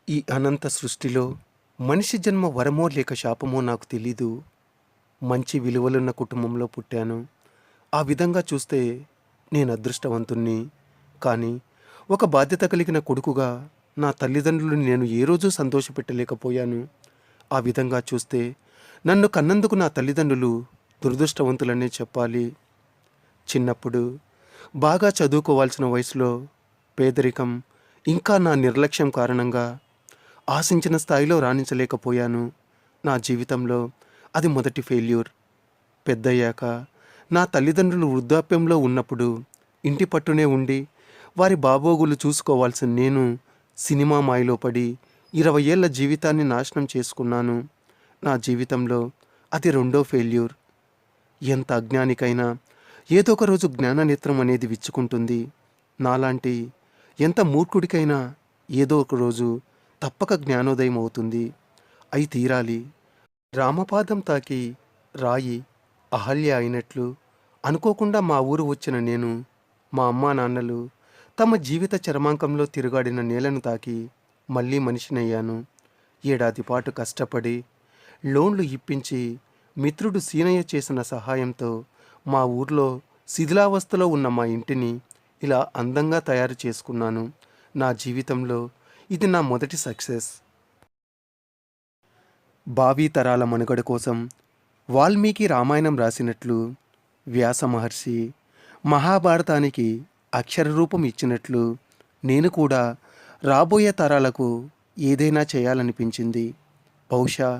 ఈ అనంత సృష్టిలో మనిషి జన్మ వరమో లేక శాపమో నాకు తెలీదు. మంచి విలువలున్న కుటుంబంలో పుట్టాను. ఆ విధంగా చూస్తే నేను అదృష్టవంతుణ్ణి. కానీ ఒక బాధ్యత కలిగిన కొడుకుగా నా తల్లిదండ్రులను నేను ఏ రోజూ సంతోషపెట్టలేకపోయాను. ఆ విధంగా చూస్తే నన్ను కన్నందుకు నా తల్లిదండ్రులు దురదృష్టవంతులనే చెప్పాలి. చిన్నప్పుడు బాగా చదువుకోవాల్సిన వయసులో పేదరికం ఇంకా నా నిర్లక్ష్యం కారణంగా ఆశించిన స్థాయిలో రాణించలేకపోయాను. నా జీవితంలో అది మొదటి ఫెయిల్యూర్. పెద్దయ్యాక నా తల్లిదండ్రులు వృద్ధాప్యంలో ఉన్నప్పుడు ఇంటి పట్టునే ఉండి వారి బాగోగులు చూసుకోవాల్సిన నేను సినిమా మాయలో పడి 20 ఏళ్ల జీవితాన్ని నాశనం చేసుకున్నాను. నా జీవితంలో అది రెండో ఫెయిల్యూర్. ఎంత అజ్ఞానికైనా ఏదో ఒక రోజు జ్ఞాననేత్రం అనేది విచ్చుకుంటుంది. నాలాంటి ఎంత మూర్ఖుడికైనా ఏదో ఒక రోజు తప్పక జ్ఞానోదయం అవుతుంది. అయి తీరాలి. రామపాదం తాకి రాయి అహల్య అయినట్లు అనుకోకుండా మా ఊరు వచ్చిన నేను, మా అమ్మా నాన్నలు తమ జీవిత చరమాంకంలో తిరుగాడిన నేలను తాకి మళ్ళీ మనిషినయ్యాను. ఏడాది పాటు కష్టపడి లోన్లు ఇప్పించి మిత్రుడు సీనయ్య చేసిన సహాయంతో మా ఊర్లో శిథిలావస్థలో ఉన్న మా ఇంటిని ఇలా అందంగా తయారు చేసుకున్నాను. నా జీవితంలో ఇది నా మొదటి సక్సెస్. భావి తరాల మనుగడ కోసం వాల్మీకి రామాయణం రాసినట్లు, వ్యాస మహర్షి మహాభారతానికి అక్షర రూపం ఇచ్చినట్లు నేను కూడా రాబోయే తరాలకు ఏదైనా చేయాలనిపించింది. బహుశా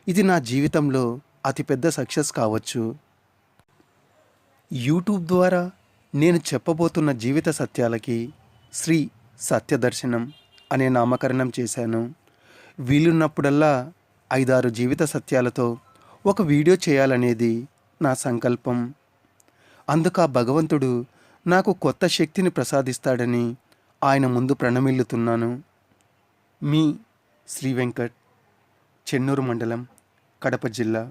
ఇది నా జీవితంలో అతిపెద్ద సక్సెస్ కావచ్చు. యూట్యూబ్ ద్వారా నేను చెప్పబోతున్న జీవిత సత్యాలకి శ్రీ సత్యదర్శనం అనే నామకరణం చేశాను. వీలున్నప్పుడల్లా 5-6 జీవిత సత్యాలతో ఒక వీడియో చేయాలనేది నా సంకల్పం. అందుకు భగవంతుడు నాకు కొత్త శక్తిని ప్రసాదిస్తాడని ఆయన ముందు ప్రణమిల్లుతున్నాను. మీ శ్రీ వెంకట్, చెన్నూరు మండలం, కడప జిల్లా.